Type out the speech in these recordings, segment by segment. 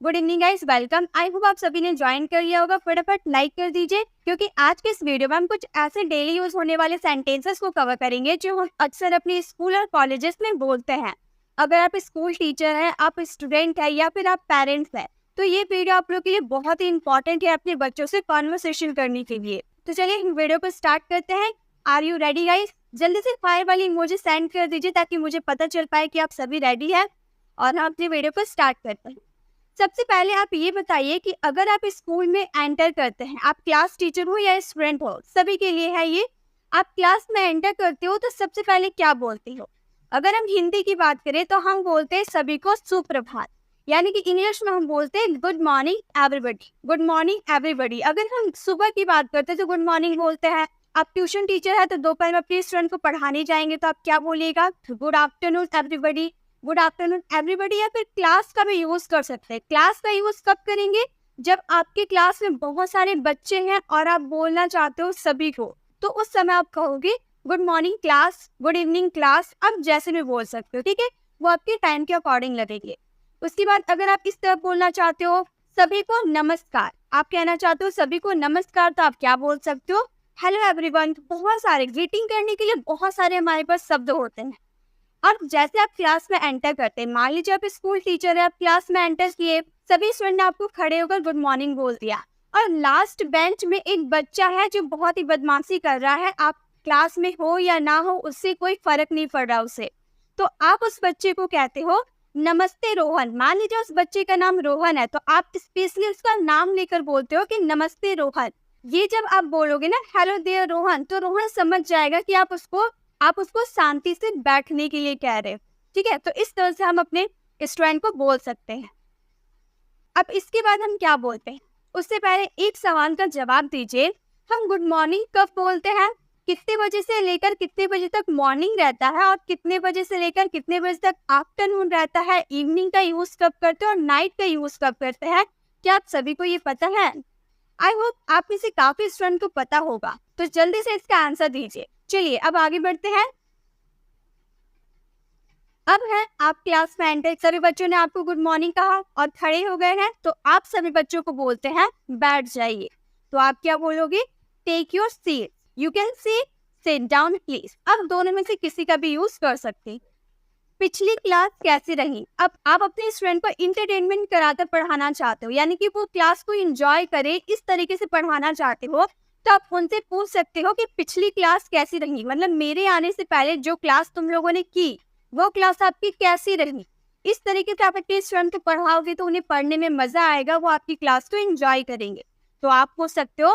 Good evening guys, welcome. I hope आप सभी ने ज्वाइन कर लिया होगा। फटाफट लाइक कर दीजिए क्योंकि आज के इस वीडियो में हम कुछ ऐसे डेली यूज होने वाले सेंटेंसेस को कवर करेंगे जो हम अक्सर अपने स्कूल और कॉलेजेस में बोलते हैं। अगर आप स्कूल टीचर हैं, आप स्टूडेंट हैं या फिर आप पेरेंट्स हैं, तो ये वीडियो आप लोग के लिए बहुत ही इंपॉर्टेंट है अपने बच्चों से कॉन्वर्सेशन करने के लिए। तो चलिए वीडियो को स्टार्ट करते हैं। Are you ready guys? जल्दी से फायर वाली इमोजी सेंड कर दीजिए ताकि मुझे पता चल पाए कि आप सभी रेडी हैं और हम अपनी वीडियो को स्टार्ट करते हैं। सबसे पहले आप ये बताइए कि अगर आप स्कूल में एंटर करते हैं, आप क्लास टीचर हो या स्टूडेंट हो, सभी के लिए है ये। आप क्लास में एंटर करते हो तो सबसे पहले क्या बोलते हो? अगर हम हिंदी की बात करें तो हम बोलते हैं सभी को सुप्रभात, यानी कि इंग्लिश में हम बोलते हैं good morning everybody. Good morning everybody. अगर हम सुबह की बात करते हैं तो गुड मॉर्निंग बोलते हैं। आप ट्यूशन टीचर है तो दोपहर में अपने स्टूडेंट को पढ़ाने जाएंगे तो आप क्या बोलिएगा? Good afternoon everybody. Good afternoon everybody. या फिर क्लास का भी यूज कर सकते हैं। क्लास का यूज कब करेंगे? जब आपके क्लास में बहुत सारे बच्चे हैं और आप बोलना चाहते हो सभी को, तो उस समय आप कहोगे good morning class, good evening class. आप जैसे भी बोल सकते हो, ठीक है, वो आपके टाइम के अकॉर्डिंग लगेंगे। उसके बाद अगर आप इस तरह बोलना चाहते हो सभी को नमस्कार, आप कहना चाहते हो सभी को नमस्कार, तो आप क्या बोल सकते हो? Hello everyone. बहुत सारे ग्रीटिंग करने के लिए बहुत सारे हमारे पास शब्द होते हैं। और जैसे आप क्लास में एंटर करते हैं, मान लीजिए आप स्कूल टीचर है, आप क्लास में एंटर किए, सभी स्टूडेंट ने आपको खड़े होकर गुड मॉर्निंग बोल दिया और लास्ट बेंच में एक बच्चा है जो बहुत ही बदमाशी कर रहा है। आप क्लास में हो या ना हो उससे कोई फर्क नहीं पड़ रहा उसे, तो आप उस बच्चे को कहते हो नमस्ते रोहन। मान लीजिए उस बच्चे का नाम रोहन है तो आप स्पेशली उसका नाम लेकर बोलते हो कि नमस्ते रोहन। ये जब आप बोलोगे ना हेलो देयर रोहन, तो रोहन समझ जाएगा कि आप उसको शांति से बैठने के लिए कह रहे हो, ठीक है। तो इस तरह से हम अपने स्टूडेंट को बोल सकते हैं। अब इसके बाद हम क्या बोलते हैं, उससे पहले एक सवाल का जवाब दीजिए। हम गुड मॉर्निंग कब बोलते हैं? कितने बजे से लेकर कितने बजे तक मॉर्निंग रहता है और कितने बजे से लेकर कितने बजे तक आफ्टरनून रहता है? इवनिंग का यूज कब करते हैं और नाइट का यूज कब करते हैं? क्या आप सभी को ये पता है? आई होप आप में से काफी स्टूडेंट को पता होगा, तो जल्दी से इसका आंसर दीजिए। चलिए अब आगे बढ़ते हैं। अब है आप क्लास में एंटर, सभी बच्चों ने आपको गुड मॉर्निंग कहा और खड़े हो गए हैं, तो आप सभी बच्चों को बोलते हैं बैठ जाइए। तो आप क्या बोलोगे? Take your seat. You can sit down please. अब दोनों में से किसी का भी यूज कर सकते हैं। पिछली क्लास कैसी रही? अब आप अपने स्टूडेंट को इंटरटेनमेंट कराकर पढ़ाना चाहते हो, यानी कि वो क्लास को एंजॉय करे, इस तरीके से पढ़ाना चाहते हो, तो आप उनसे पूछ सकते हो कि पिछली क्लास कैसी रही, मतलब मेरे आने से पहले जो क्लास तुम लोगों ने की वो क्लास आपकी कैसी रही। इस तरीके से आप अपने स्टूडेंट को पढ़ाओगे तो उन्हें पढ़ने में मजा आएगा, वो आपकी क्लास को एंजॉय करेंगे। तो आप पूछ सकते हो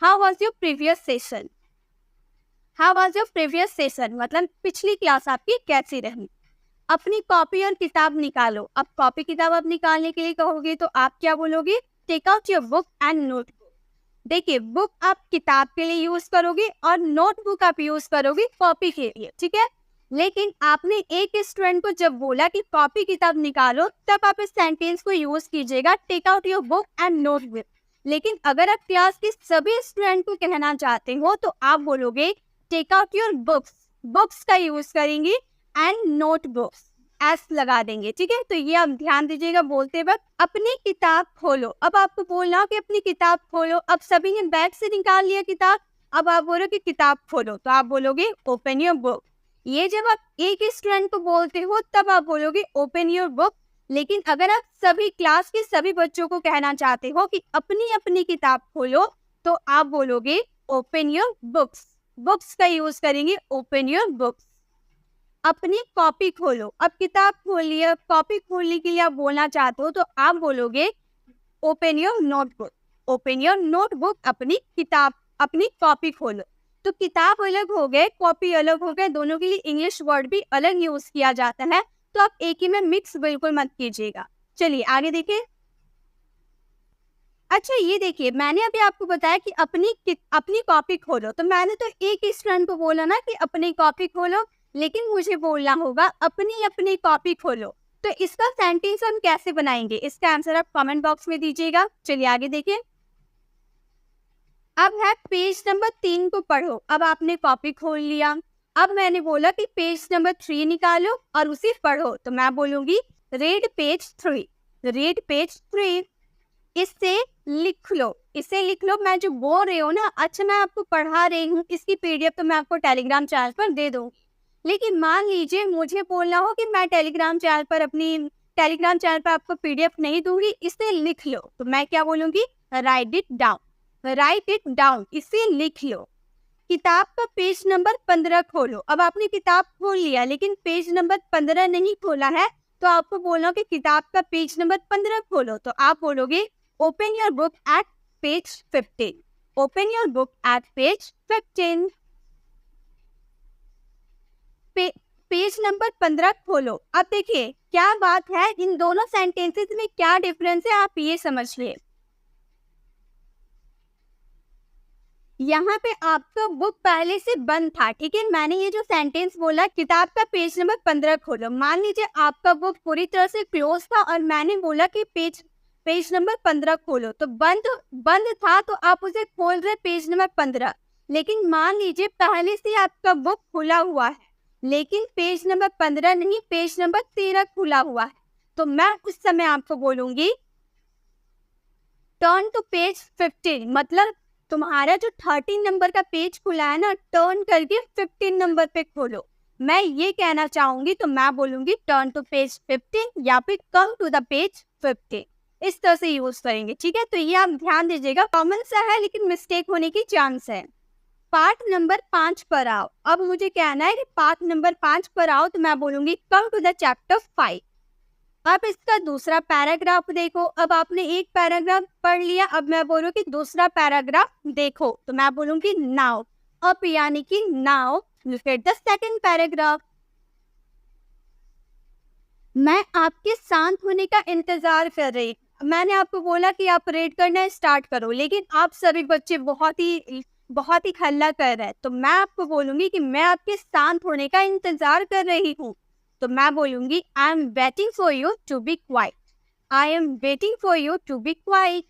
how was your previous session. How was your previous session मतलब पिछली क्लास आपकी कैसी रही। अपनी कॉपी और किताब निकालो। अब कॉपी किताब आप निकालने के लिए कहोगे तो आप क्या बोलोगे? Take out your book and notebook. देखिए, बुक आप किताब के लिए यूज करोगे और नोटबुक आप यूज करोगे कॉपी के लिए, ठीक है। लेकिन आपने एक स्टूडेंट को जब बोला कि कॉपी किताब निकालो, तब आप इस सेंटेंस को यूज कीजिएगा take out your book and notebook. लेकिन अगर आप क्लास के सभी स्टूडेंट को कहना चाहते हो तो आप बोलोगे take out your books. Books का यूज करेंगे एंड नोटबुक्स एस लगा देंगे, ठीक है। तो ये आप ध्यान दीजिएगा बोलते वक्त। अपनी किताब खोलो। अब आपको बोलना हो कि अपनी किताब खोलो। अब सभी ने बैग से निकाल लिया किताब, अब आप बोलो कि किताब खोलो, तो आप बोलोगे ओपन योर बुक। ये जब आप एक स्टूडेंट को बोलते हो तब आप बोलोगे ओपन योर बुक। लेकिन अगर आप सभी क्लास के सभी बच्चों को कहना चाहते हो कि अपनी अपनी किताब खोलो, तो आप बोलोगे ओपन योर बुक्स। बुक्स का यूज करेंगे ओपन योर बुक्स। अपनी कॉपी खोलो। अब किताब खोल लिया, कॉपी खोलने के लिए आप बोलना चाहते हो तो आप बोलोगे open your notebook. Open your notebook, अपनी किताब, अपनी कॉपी खोलो। तो किताब अलग हो गए, कॉपी अलग हो गए, दोनों के लिए इंग्लिश वर्ड भी अलग यूज किया जाता है, तो आप एक ही में मिक्स बिल्कुल मत कीजिएगा। चलिए आगे देखिए। अच्छा ये देखिए, मैंने अभी आपको बताया कि अपनी कॉपी खोलो, तो मैंने तो एक स्टूडेंट को बोला ना कि अपनी कॉपी खोलो, लेकिन मुझे बोलना होगा अपनी अपनी कॉपी खोलो। तो इसका सेंटेंस हम कैसे बनाएंगे, इसका आंसर आप कमेंट बॉक्स में दीजिएगा। चलिए आगे देखिए। अब है पेज नंबर 3 को पढ़ो। अब आपने कॉपी खोल लिया, अब मैंने बोला कि पेज नंबर 3 निकालो और उसे पढ़ो, तो मैं बोलूंगी रीड पेज 3। Read page 3। इससे लिख लो, इसे लिख लो। मैं जो बोल रही हूँ ना, अच्छा मैं आपको पढ़ा रही हूँ, इसकी पीडीएफ तो मैं आपको टेलीग्राम चैनल पर दे दूँगी। लेकिन मान लीजिए मुझे बोलना हो कि मैं टेलीग्राम चैनल पर आपको पीडीएफ नहीं दूंगी, इसे लिख लो, तो मैं क्या बोलूंगी? Right it down, right it down, इसे लिख लो। किताब का पेज नंबर 15 खोलो। अब आपने किताब खोल लिया लेकिन पेज नंबर 15 नहीं खोला है, तो आपको बोलना कि किताब का पेज नंबर 15 खोलो, तो आप बोलोगे open your book at page 15, open your book at page 15। Page number 15 खोलो। अब देखिए क्या बात है, इन दोनों सेंटेंसेस में क्या डिफरेंस है, आप ये समझिए। यहाँ पे आपका बुक पहले से बंद था, ठीक है। मैंने ये जो सेंटेंस बोला, किताब का पेज नंबर 15 खोलो, मान लीजिए आपका बुक पूरी तरह से क्लोज था और मैंने बोला कि पेज नंबर 15 खोलो, तो बंद था, तो आप उसे खोल रहे पेज नंबर 15। लेकिन मान लीजिए पहले से आपका बुक खुला हुआ है, लेकिन पेज नंबर 15 नहीं, पेज नंबर 13 खुला हुआ है, तो मैं उस समय आपको बोलूंगी टर्न टू पेज 15। मतलब तुम्हारा जो 13 नंबर का पेज खुला है ना, टर्न करके 15 नंबर पे खोलो। मैं ये कहना चाहूंगी, तो मैं बोलूंगी टर्न टू पेज 15 या फिर कम टू द पेज 15, इस तरह से यूज करेंगे, ठीक है। तो ये आप ध्यान दीजिएगा, कॉमन सा है लेकिन मिस्टेक होने की चांस है। पार्ट नंबर 5 पर आओ। अब मुझे कहना है कि पार्ट नंबर 5 पर आओ, तो मैं बोलूंगी कम टू द चैप्टर 5। अब इसका दूसरा पैराग्राफ देखो। अब आपने एक पैराग्राफ पढ़ लिया, अब मैं बोलूँ कि दूसरा पैराग्राफ देखो, तो मैं बोलूंगी नाउ। अब यानी कि now look at the second paragraph. मैं आपके शांत होने का इंतजार कर रही। मैंने आपको बोला कि आप रीड करना स्टार्ट करो, लेकिन आप सभी बच्चे बहुत ही हल्ला कर रहे हैं, तो मैं आपको बोलूंगी कि मैं आपके शांत होने का इंतजार कर रही हूँ, तो मैं बोलूंगी I am waiting for you to be quiet, I am waiting for you to be quiet.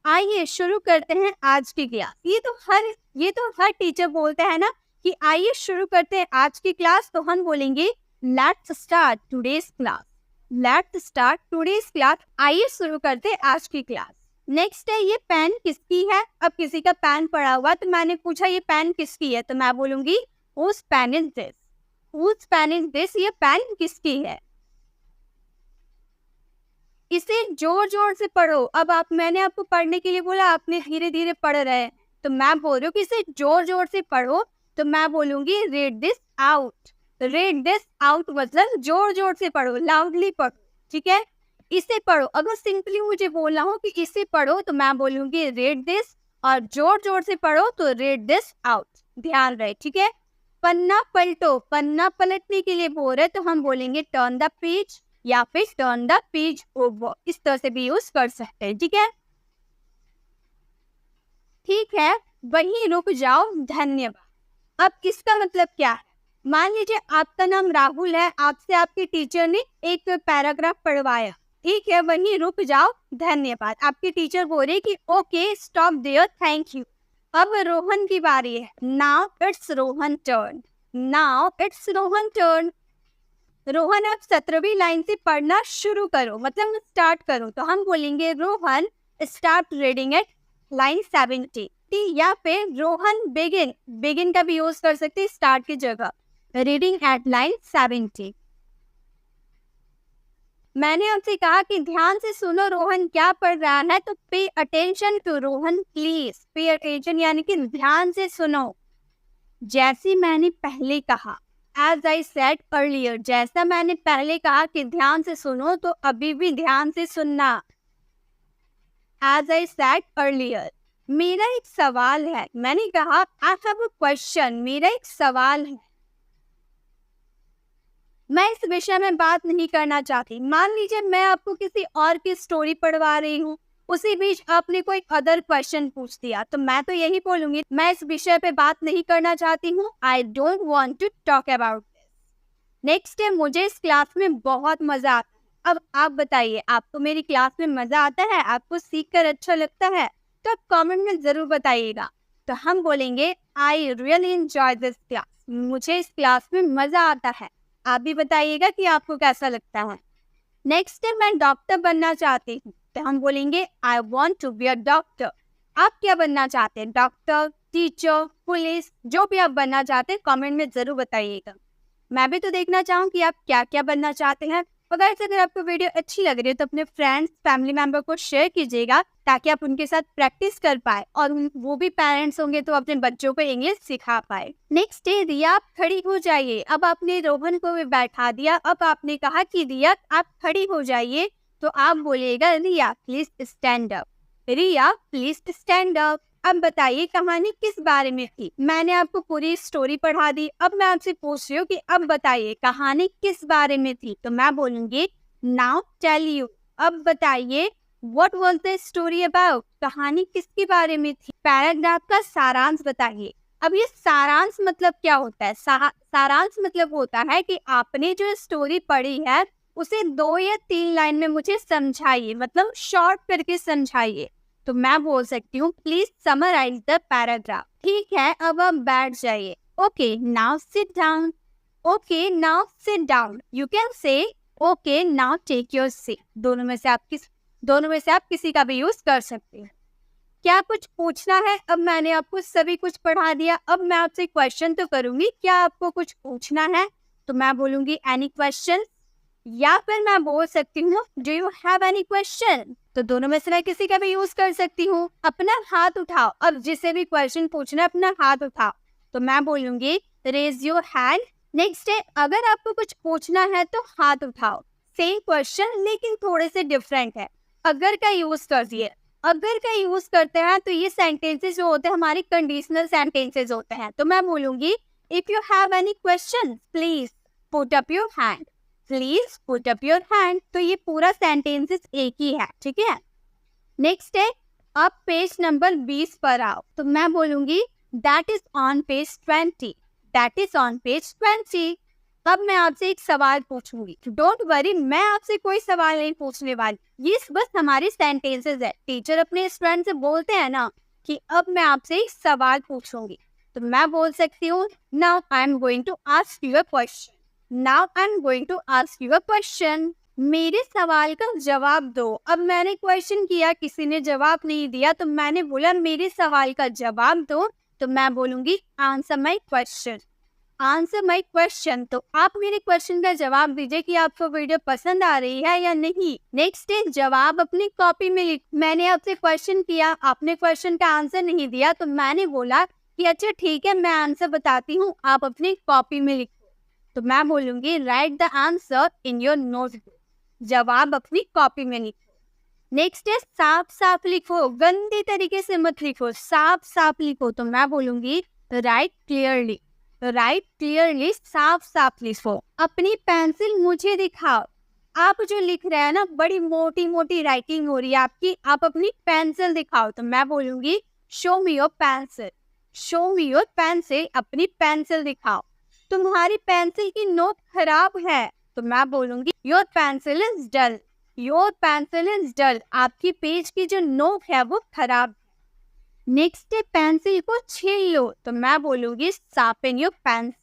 आइए शुरू करते हैं आज की क्लास। ये तो हर टीचर बोलते हैं ना कि आइए शुरू करते हैं आज की क्लास, तो हम बोलेंगे let's start today's class, let's start today's class. आइए शुरू करते हैं आज की क्लास। नेक्स्ट है, ये पेन किसकी है? अब किसी का पेन पड़ा हुआ, तो मैंने पूछा ये पेन किसकी है, तो मैं बोलूंगी whose pen is this, whose pen is this, ये पेन किसकी है। इसे जोर जोर से पढ़ो। अब मैंने आपको पढ़ने के लिए बोला, आपने धीरे धीरे पढ़ रहे हैं, तो मैं बोल रही हूँ कि इसे जोर जोर से पढ़ो, तो मैं बोलूंगी read this out, read this out मतलब जोर जोर से पढ़ो, लाउडली पढ़ो, ठीक है। इसे पढ़ो। अगर सिंपली मुझे बोलना हो कि इसे पढ़ो, तो मैं बोलूंगी रीड दिस, और जोर जोर से पढ़ो तो रीड दिस आउट, ध्यान रहे, ठीक है। पन्ना पलटो, पन्ना पलटने के लिए बोल रहे तो हम बोलेंगे टर्न द पेज या फिर टर्न द पेज ओवर, इस तरह से भी यूज कर सकते हैं, ठीक है। ठीक है, वहीं रुक जाओ, धन्यवाद। अब इसका मतलब क्या है? मान लीजिए आपका नाम राहुल है, आपसे आपके टीचर ने एक पैराग्राफ पढ़वाया, ठीक है, वहीं रुक जाओ, धन्यवाद। आपके टीचर बोल रहे कि okay stop there, thank you. अब रोहन की बारी है। Now it's Rohan turn, now it's Rohan turn. Rohan अब 17वीं लाइन से पढ़ना शुरू करो, मतलब स्टार्ट करो, तो हम बोलेंगे Rohan start reading at line 70, या फिर रोहन बिगिन, बिगिन का भी यूज कर सकते स्टार्ट की जगह, रीडिंग एट लाइन 70। मैंने आपसे कहा कि ध्यान से सुनो रोहन क्या पढ़ रहा है, तो pay attention to Rohan please, pay attention यानी कि ध्यान से सुनो। जैसे मैंने पहले कहा, As I said earlier, जैसा मैंने पहले कहा कि ध्यान से सुनो, तो अभी भी ध्यान से सुनना। As I said earlier, मेरा एक सवाल है। मैंने कहा I have a question, मेरा एक सवाल है। मैं इस विषय में बात नहीं करना चाहती। मान लीजिए मैं आपको किसी और की स्टोरी पढ़वा रही हूँ, उसी बीच आपने कोई अदर क्वेश्चन पूछ दिया, तो मैं तो यही बोलूंगी मैं इस विषय पे बात नहीं करना चाहती हूँ, I don't want to talk about this. Next है, मुझे इस क्लास में बहुत मजा आता है। अब आप बताइए, आपको मेरी क्लास में मजा आता है? आपको सीख कर अच्छा लगता है? तो आप कमेंट में जरूर बताइएगा। तो हम बोलेंगे I really enjoy this class, मुझे इस क्लास में मजा आता है। आप भी बताइएगा कि आपको कैसा लगता है। नेक्स्ट है मैं डॉक्टर बनना चाहती हूँ, तो हम बोलेंगे I want to be a doctor. आप क्या बनना चाहते हैं? डॉक्टर, टीचर, पुलिस, जो भी आप बनना चाहते हैं कमेंट में जरूर बताइएगा। मैं भी तो देखना चाहूँ कि आप क्या क्या बनना चाहते हैं। अगर आपको वीडियो अच्छी लग रही है तो अपने फ्रेंड्स, फैमिली मेंबर को शेयर कीजिएगा ताकि आप उनके साथ प्रैक्टिस कर पाए और वो भी पेरेंट्स होंगे तो अपने बच्चों को इंग्लिश सिखा पाए। नेक्स्ट डे रिया आप खड़ी हो जाइए। अब आपने रोहन को भी बैठा दिया। अब आपने कहा कि रिया आप खड़ी हो जाइए, तो आप बोलिएगा Riya please stand up. Riya please stand up. अब बताइए कहानी किस बारे में थी? मैंने आपको पूरी स्टोरी पढ़ा दी। अब मैं आपसे पूछ रही हूँ कि अब बताइए कहानी किस बारे में थी? तो मैं बोलूंगी नाउ टेल यू। अब बताइए what was the story about? कहानी किसके बारे में थी? पैराग्राफ का सारांश बताइए। अब ये सारांश मतलब क्या होता है? सारांश मतलब होता है कि आपने जो स्टोरी पढ़ी है उसे 2 या 3 लाइन में मुझे समझाइए, मतलब शॉर्ट करके समझाइए। तो मैं बोल सकती हूँ प्लीज समराइज द पैराग्राफ। ठीक है, अब आप बैठ जाइए। Okay now sit down. Okay now sit down. You can say okay now take your seat. दोनों में से आप किसी का भी यूज कर सकते हैं। क्या कुछ पूछना है? अब मैंने आपको सभी कुछ पढ़ा दिया। अब मैं आपसे क्वेश्चन तो करूंगी, क्या आपको कुछ पूछना है? तो मैं बोलूंगी एनी क्वेश्चन, या फिर मैं बोल सकती हूँ do you have any question. तो दोनों में से मैं किसी का भी यूज कर सकती हूँ। अपना हाथ उठाओ। अब जिसे भी क्वेश्चन पूछना है अपना हाथ उठाओ। तो मैं बोलूंगी रेज योर हैंड। नेक्स्ट है अगर आपको कुछ पूछना है तो हाथ उठाओ। सेम क्वेश्चन लेकिन थोड़े से डिफरेंट है। अगर का यूज कर दिए। अगर का यूज करते हैं तो ये सेंटेंसेस जो होते हैं हमारे कंडीशनल सेंटेंसेस होते हैं। तो मैं बोलूंगी if you have any question please put up your hand. Please put up your hand. तो ये पूरा सेंटेंसेस एक ही है, ठीक है। नेक्स्ट है आप पेज नंबर 20 पर आओ। तो मैं बोलूंगी that is on page 20। That is on page 20। अब मैं आपसे एक सवाल पूछूंगी। डोंट वरी, मैं आपसे कोई सवाल नहीं पूछने वाली, ये बस हमारी सेंटेंसेस है। टीचर अपने स्टूडेंट से बोलते हैं ना कि अब मैं आपसे एक सवाल पूछूंगी। तो मैं बोल सकती हूँ now I am going to ask you a question. Now I am going to ask you a question. मेरे सवाल का जवाब दो। अब मैंने क्वेश्चन किया, किसी ने जवाब नहीं दिया, तो मैंने बोला मेरे सवाल का जवाब दो। तो मैं बोलूंगी answer my question. Answer my question. तो आप मेरे क्वेश्चन का जवाब दीजिए कि आपको वीडियो पसंद आ रही है या नहीं। नेक्स्ट है जवाब अपनी कॉपी में लिख। मैंने आपसे क्वेश्चन किया, आपने क्वेश्चन का आंसर नहीं दिया, तो मैंने बोला कि अच्छा ठीक है मैं आंसर बताती हूँ, आप अपनी कॉपी में लिखो। तो मैं बोलूंगी right the answer in your notebook. जवाब अपनी कॉपी में लिखो। नेक्स्ट है साफ साफ लिखो, गंदी तरीके से मत लिखो, साफ साफ लिखो। तो मैं बोलूंगी राइट क्लियरली। राइट क्लियरली, साफ साफ लिखो। अपनी पेंसिल मुझे दिखाओ। आप जो लिख रहे हैं ना बड़ी मोटी मोटी राइटिंग हो रही है आपकी, आप अपनी पेंसिल दिखाओ। तो मैं बोलूंगी show me your pencil. Show me your pencil. अपनी पेंसिल दिखाओ। तुम्हारी पेंसिल की नोक खराब है। तो मैं बोलूंगी your pencil is dull. Your pencil is dull. आपकी पेज की जो नोक है वो खराब है। नेक्स्ट है पेंसिल को छील लो। तो मैं बोलूंगी sharpen your pencil.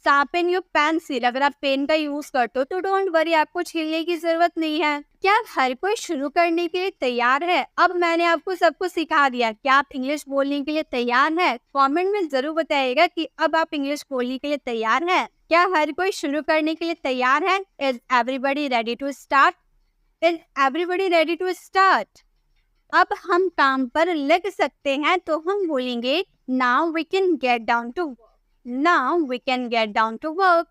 Sharpen your pencil. अगर आप पेन का यूज करते हो तो डोंट वरी, आपको छीलने की जरूरत नहीं है। क्या हर कोई शुरू करने के लिए तैयार है? अब मैंने आपको सब कुछ सिखा दिया। क्या आप इंग्लिश बोलने के लिए तैयार हैं? कमेंट में जरूर बताइएगा कि अब आप इंग्लिश बोलने के लिए तैयार हैं। क्या हर कोई शुरू करने के लिए तैयार है? Is everybody ready to start? Is everybody ready to start? अब हम काम पर लग सकते हैं। तो हम बोलेंगे now we can get down to work. Now we can get down to work.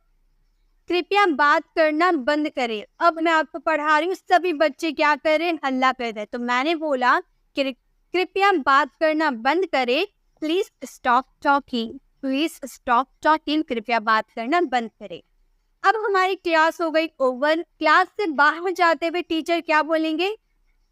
कृपया बात करना बंद करें। अब मैं आपको पढ़ा रही हूँ, सभी बच्चे क्या कर रहे हैं? हल्ला कर रहे हैं। तो मैंने बोला कृपया बात करना बंद करें। Please stop talking. Please stop talking. कृपया बात करना बंद करें। अब हमारी क्लास हो गई ओवर। क्लास से बाहर जाते हुए टीचर क्या बोलेंगे?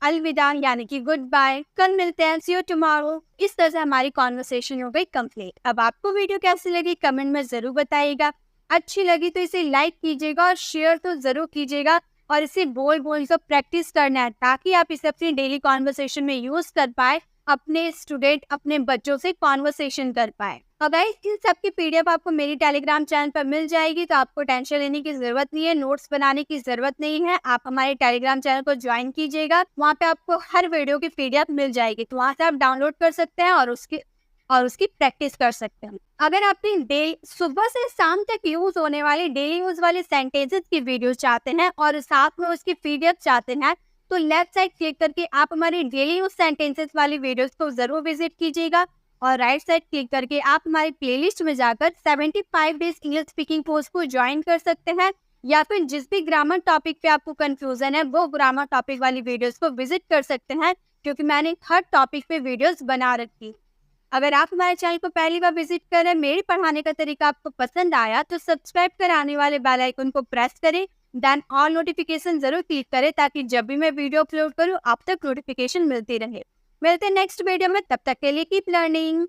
अलविदा, यानी कि गुड बाय। कल मिलते हैं, सी यू टुमारो। इस तरह से हमारी कॉन्वर्सेशन हो गई कंप्लीट। अब आपको वीडियो कैसी लगी कमेंट में जरूर बताइएगा। अच्छी लगी तो इसे लाइक कीजिएगा और शेयर तो जरूर कीजिएगा। और इसे बोल बोल कर प्रैक्टिस करना है ताकि आप इसे अपनी डेली कॉन्वर्सेशन में यूज कर पाए, अपने स्टूडेंट, अपने बच्चों से कॉन्वर्सेशन कर पाए। और गाइस इन सब की पीडीएफ आपको मेरी टेलीग्राम चैनल पर मिल जाएगी, तो आपको टेंशन लेने की ज़रूरत नहीं है, नोट्स बनाने की ज़रूरत नहीं है। आप हमारे टेलीग्राम चैनल को ज्वाइन कीजिएगा, वहाँ पे आपको हर वीडियो की पीडीएफ मिल जाएगी, तो वहाँ से आप डाउनलोड कर सकते हैं और उसकी प्रैक्टिस कर सकते हैं। अगर आपने डेली सुबह से शाम तक यूज होने वाले डेली यूज वाले सेंटेंसेस की वीडियो चाहते हैं और साथ में उसकी पीडीएफ चाहते हैं, तो लेफ्ट साइड क्लिक करके आप हमारी डेली यूज सेंटेंसेस वाली वीडियोस को जरूर विजिट कीजिएगा और राइट साइड क्लिक करके आप हमारी प्लेलिस्ट में जाकर 75 डेज इंग्लिश स्पीकिंग कोर्स को ज्वाइन कर सकते हैं, या फिर जिस भी ग्रामर टॉपिक पे आपको कंफ्यूजन है वो ग्रामर टॉपिक वाली वीडियोस को विजिट कर सकते हैं, क्योंकि मैंने हर टॉपिक पे वीडियोस बना रखी। अगर आप हमारे चैनल को पहली बार विजिट कर रहे हैं, मेरे पढ़ाने का तरीका आपको पसंद आया तो सब्सक्राइब कर आने वाले बेल आइकन को प्रेस करें, देन ऑल नोटिफिकेशन जरूर क्लिक करें, ताकि जब भी मैं वीडियो अपलोड करूं आप तक नोटिफिकेशन मिलती रहे। मिलते हैं नेक्स्ट वीडियो में, तब तक के लिए कीप लर्निंग।